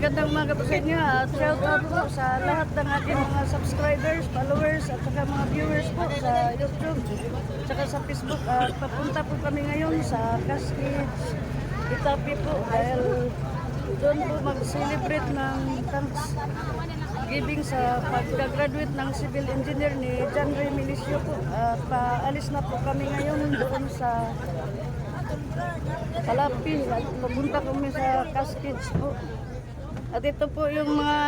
magandang umaga po sa inyo at shout out po sa lahat ng ating mga subscribers, followers at saka mga viewers po sa YouTube at saka sa Facebook. At papunta po kami ngayon sa Cascades, Itapi po dahil doon po mag-celebrate ng Thanksgiving sa pagka-graduate ng civil engineer ni John Ray Milicio po. At paalis na po kami ngayon doon sa Kalapi at pupunta kami sa Cascades po. At ito po yung mga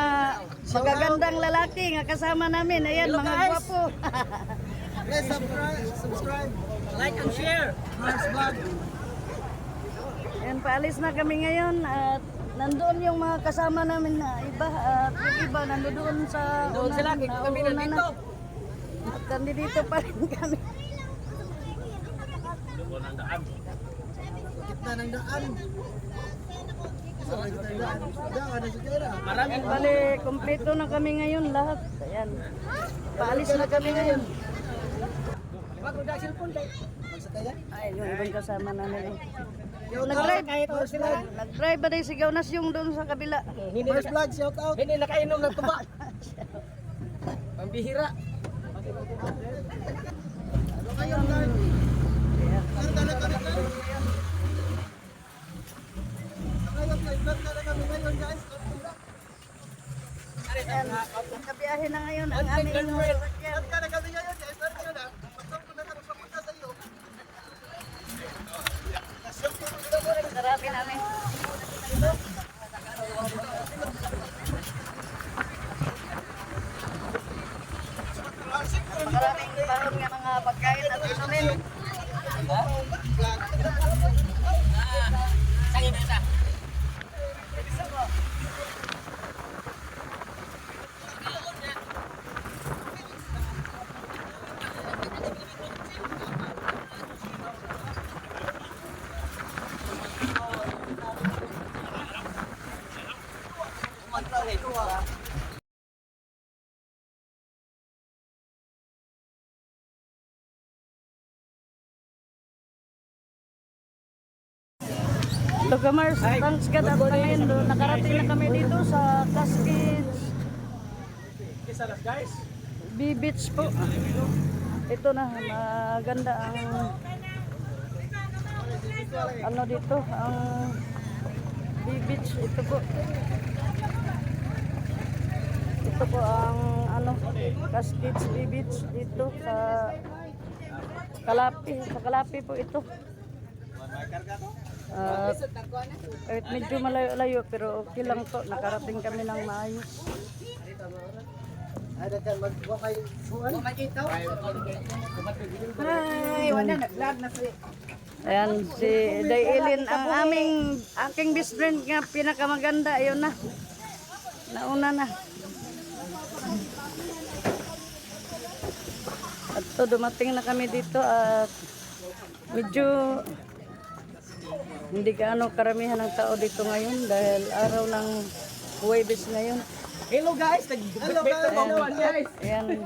magagandang lalaki nga kasama namin. Ayan, hello, mga gwapo. Please subscribe, like and share. Mars Vlog. Ayan, paalis na kami ngayon at nandoon yung mga kasama namin na iba at yung iba nandoon sa doon sila, kami nandito. At nandito pa rin kami. Gitna ng daan. Maraming bali, kompleto na kami ngayon lahat. Ayan. Paalis na kami ngayon. Ay, yung ibang kasama namin. Nag-drive ba rin sigaw na yung doon sa kabila? First vlog, shout out. Hindi nakainom ng tuba. Pambihira. Ano kayo, Lord? Ayan, nakabiyahe na ngayon ang aming sasakyan. Sarapin namin. Maraming bahon nga mga pagkain at inumin. Lugamars, thanks God at ngayon doon. Nakarating na kami dito sa Cascades B-Beach po. Ito na, maganda ang ano dito, ang B-Beach. Ito po. Ito po ang ano, Cascades B-Beach dito sa Kalapi. Sa Kalapi po ito. Kahit medyo malayo-layo pero okay lang po, nakarating kami ng maayos. Ayan, si Daylin ang aking best friend nga pinakamaganda, ayun na. Nauna na. At to, dumating na kami dito at medyo hindi gaano karamihan ng tao dito ngayon dahil araw ng Huwebes ngayon. Hello guys, hello guys. Ayan.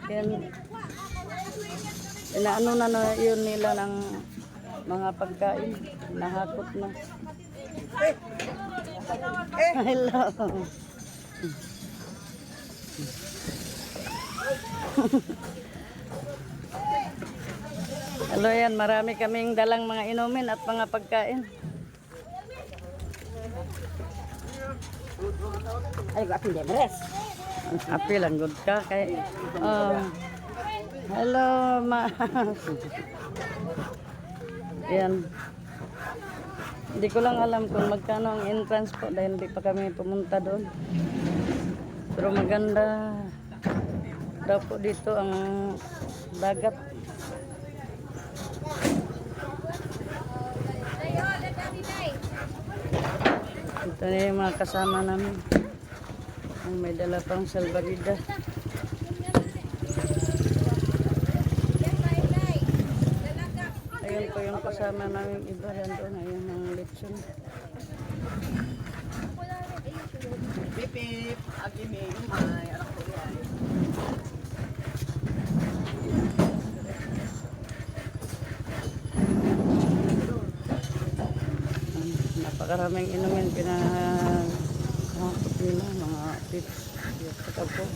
Ayan. Inaano na yun nila ng mga pagkain. Nahakot na. Hello. Hello, yan, marami kaming dalang mga inumin at mga pagkain. Ay, apil debres. Apil ang good ka kay. Hello, ma. Yan. Hindi ko lang alam kung magkano ang entrance po dahil hindi pa kami pumunta doon. Pero maganda daw po dito ang dagat. Ito na yung mga kasama namin. Ang may dala pang salbarida. Ayun po yung kasama namin iba. Yan doon. Ayun ang lechon. Pipip, agimi, umay, anak ko yan. Napakaraming inumin pinahakot nila, mga tips. Saka po.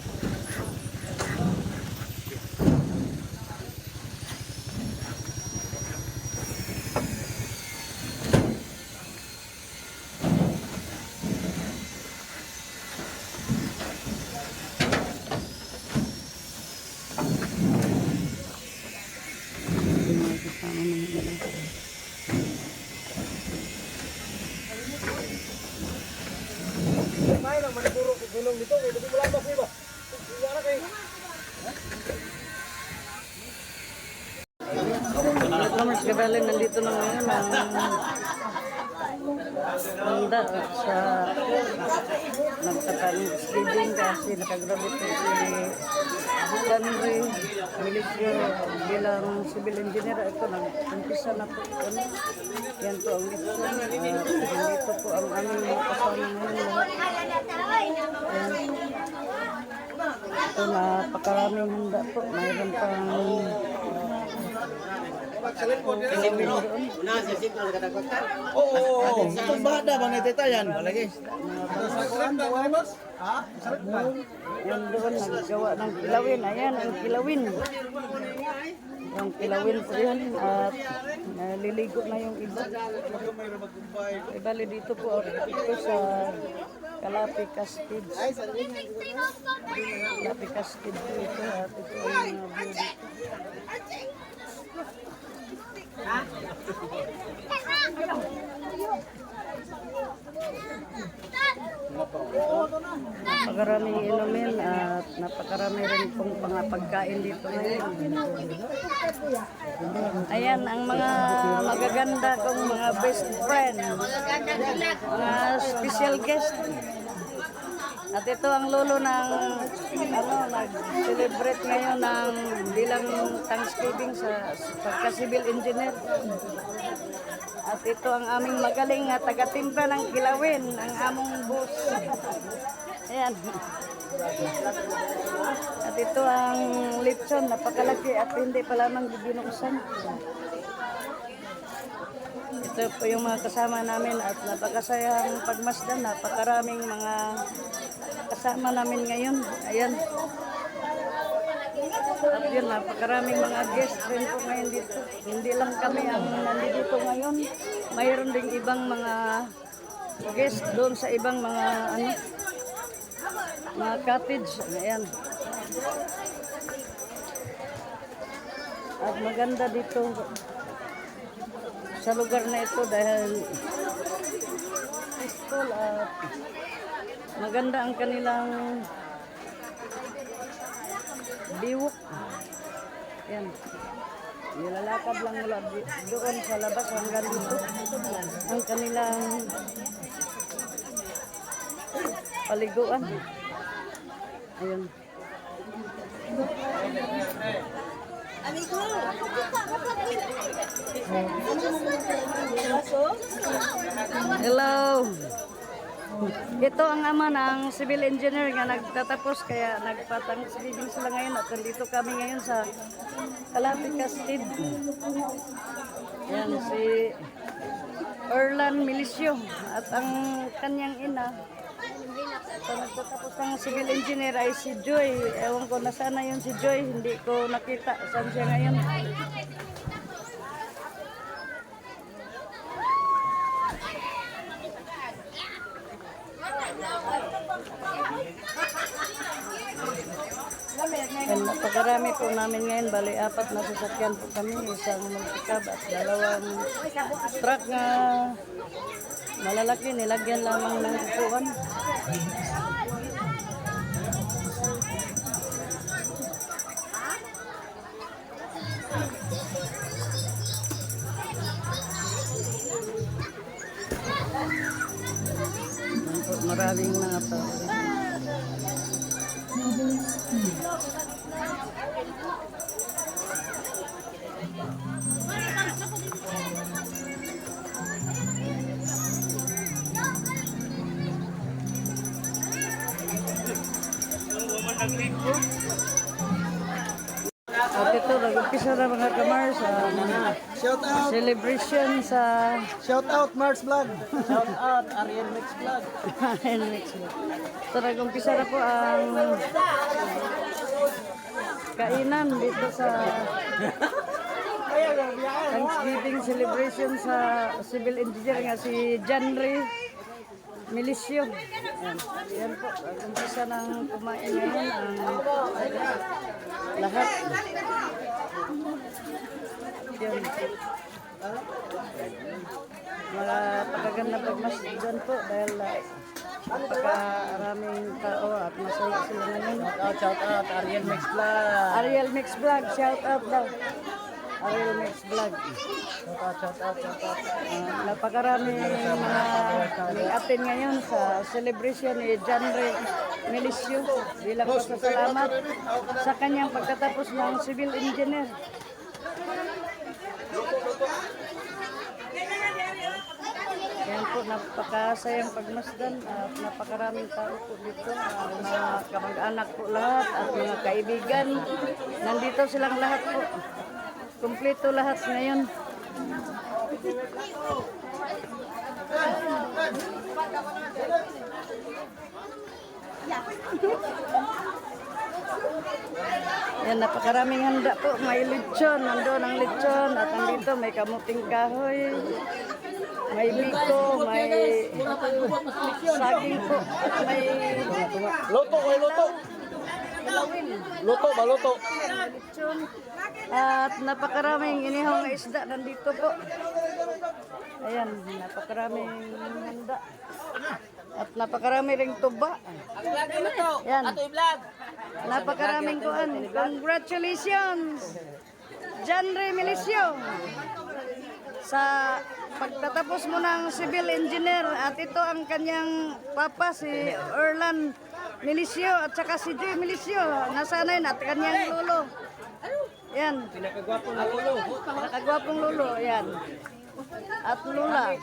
Yung mga kasama ng nila. May lang manipuro ko gulong nito, kaya hindi mo lang ba ba? Iyara kay. Newcomers Gabalin, nandito na ngayon ang handa sa nagtatanong staging kasi nakagrabe po si Henry Milicio bilang civil engineer. Ito, nag-umpisa na po. Yan po ang mission. Nandito po ang aming mga kasama ngayon. Ayan. Ito, napakaraming handa po. Mayroon pang Oo, itong bada bang ititayan? Malagi. yan doon, naggawa ng kilawin. Ayan, ang kilawin. Yung kilawin po yun. At naliligo na yung iba. Ibali dito po. Ito sa Calapi Cascades. Calapi Cascades po ito. At ito ang view dito. Napakaraming inumin at napakarami rin pong mga pagkain dito ngayon. Ayan ang mga magaganda kong mga best friend, mga special guest. At ito ang lolo ng nag-celebrate ngayon ng bilang Thanksgiving sa pagka-civil engineer. At ito ang aming magaling na taga-timpla ng kilawin, ang among boss. Ayan. At ito ang lechon, napakalaki at hindi pa lamang binuksan. Ito po yung mga kasama namin at napakasayang pagmasdan. Napakaraming mga kasama namin ngayon. Ayan. At yun, napakaraming mga guest rin po ngayon dito. Hindi lang kami ang nandito ngayon. Mayroon ding ibang mga guest doon sa ibang mga mga cottage. Ayan. At maganda dito sa lugar na ito dahil peaceful at maganda ang kanilang biwok. Yan. Nilalakad lang mula doon sa labas hanggang dito ang kanilang paliguan. Ayun. Hello. Ito ang ama ng civil engineer nga nagtatapos kaya nagpatang-silibing sila ngayon at nandito kami ngayon sa Calapi Cascade. Yan si Erlan Milicio at ang kanyang ina. So, nagtatapos ng civil engineer ay si Joy. Ewan ko na sana yun si Joy. Hindi ko nakita saan siya ngayon. And napakarami po namin ngayon. Bali, 4 na sasakyan po kami. Isang multicab at 2 truck na malalaki. Nilagyan lamang ng upuan. Maraming mga tao. At ito, nag-umpisa na mga kamars sa Shout out. celebration sa Shout out Mars Vlog. Shout out Ariel Mix Vlog. NMAX. So, nag-umpisa na po ang kainan dito sa Thanksgiving celebration sa civil engineer nga si John Ray Milicio. Yan. Yan po, nag-umpisa ng kumain ngayon ang lahat. Yan. Mga pagkaganda pagmasdan po dahil napakaraming tao at masaya sila ngayon. Shout out Ariel Mix Vlog. Ariel Mix Vlog, shout out daw. Ariel Mix Vlog. Shout out. Napakaraming mga may-atin ngayon sa celebration ni John Ray Milicio bilang pasasalamat sa kanyang pagkatapos ng civil engineer. Yan po, napakasayang pagmasdan at napakaraming tao po dito. Mga kamag-anak po lahat at mga kaibigan. Nandito silang lahat po. Kumpleto lahat ngayon. Yan, napakaraming handa po. May lechon, nandoon ang lechon. At nandito may kamuting kahoy. May biko, may saging po. At may Loto, may loto. Loto ba, loto? lechon. At napakaraming inihong na isda nandito po. Ayan, napakaraming handa. At napakarami ring tuba. Yan. Napakaraming kuan. Congratulations! John Ray Milicio sa pagtatapos mo ng civil engineer at ito ang kanyang papa si Erlan Milicio at saka si Joy Milicio nasanay at kanyang lolo. Yan. Pinakagwapong na lolo. Nakagwapong lolo. Yan. At lula.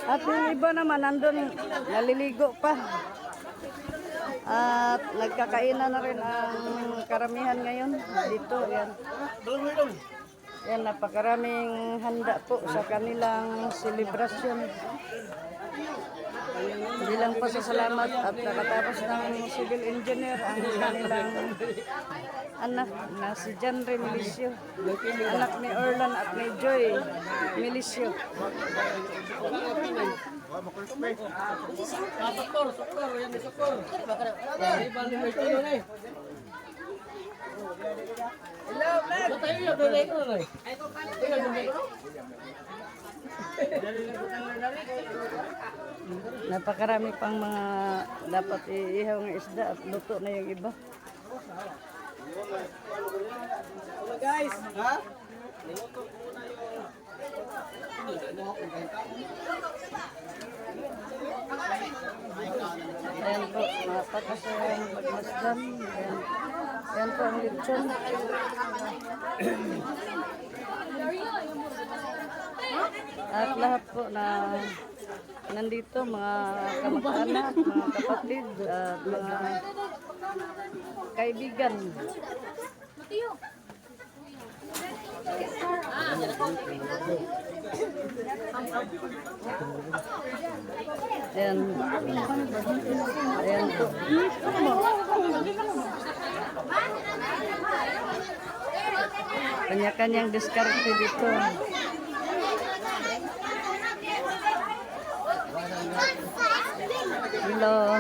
At yung iba naman nandun naliligo pa. At nagkakainan na rin ang karamihan ngayon dito. Yan. Yan, napakaraming handa po sa kanilang selebrasyon. Bilang pasasalamat at nakatapos ng civil engineer ang kanilang anak na si John Ray Milicio. Anak ni Erlan at ni Joy Milicio. Sokor, yan may sokor. Ibal ni may tulo na eh. Hello, vlog. Sa tayo yung doon ko na eh. Napakarami pang mga dapat iihaw ng isda at luto na yung iba. Hello guys. Ha? Ayan po, napakasayang pagmasdan. Ayan. Ayan po ang lechon. At lahat po na nandito, mga kamag-anak, mga kapatid, at mga kaibigan. Ayan. Ayan po. Kanya-kanyang diskarte dito. Hello.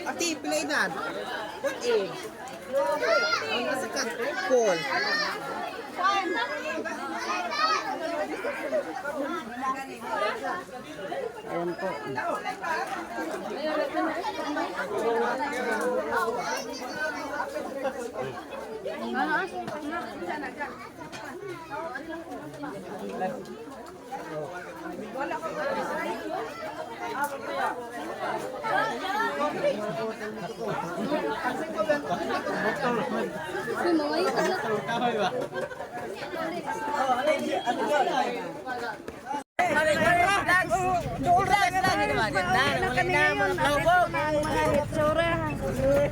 Ati, pilay na. What egg? Ang nasa ka. Cool. Ayan po. Kahoy ba? Na kami ngayon, ang mga hitsura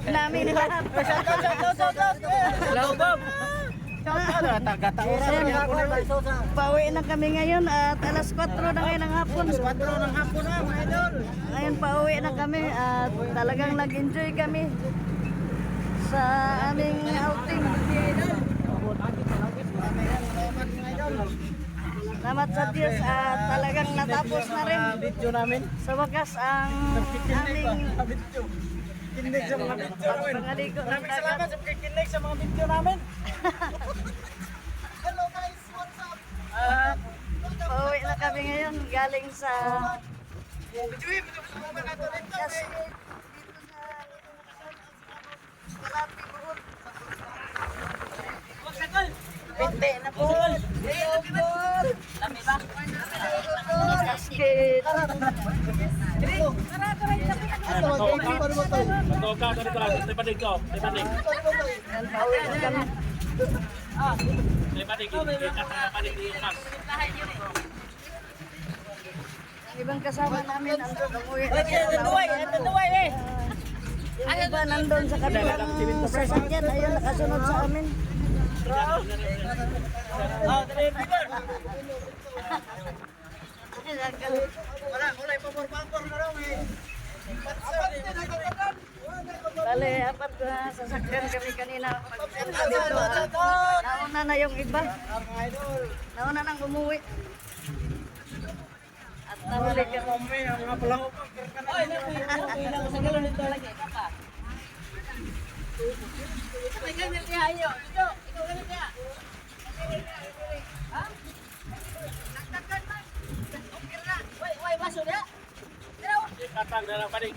namin lahat. Pauwi na kami ngayon at alas 4 na ngayon ng hapon. Ngayon pauwi na kami at talagang nag-enjoy kami sa aming outing. Salamat sa Diyos at talagang natapos na rin Video namin. sa wakas ang aming Video. Kinig sa mga video namin. pangaligo ng Maraming salamat dagat. sa pagkikinig sa mga video namin. Pauwi na kami ngayon galing sa kasi Kalati Buhol. Pinte na po. Lami ba? Kasket. Yan, pauwi na kami. Ang ibang kasama namin andun, umuwi na sila. Yung iba nandun sa kabilang sasakyan, ayun, nakasunod sa amin. Bale, apat na sasakyan kami kanina. Pagpunta dito, nauna na yung iba. Nauna nang umuwi. At nahuli kami. Katang dalam panik.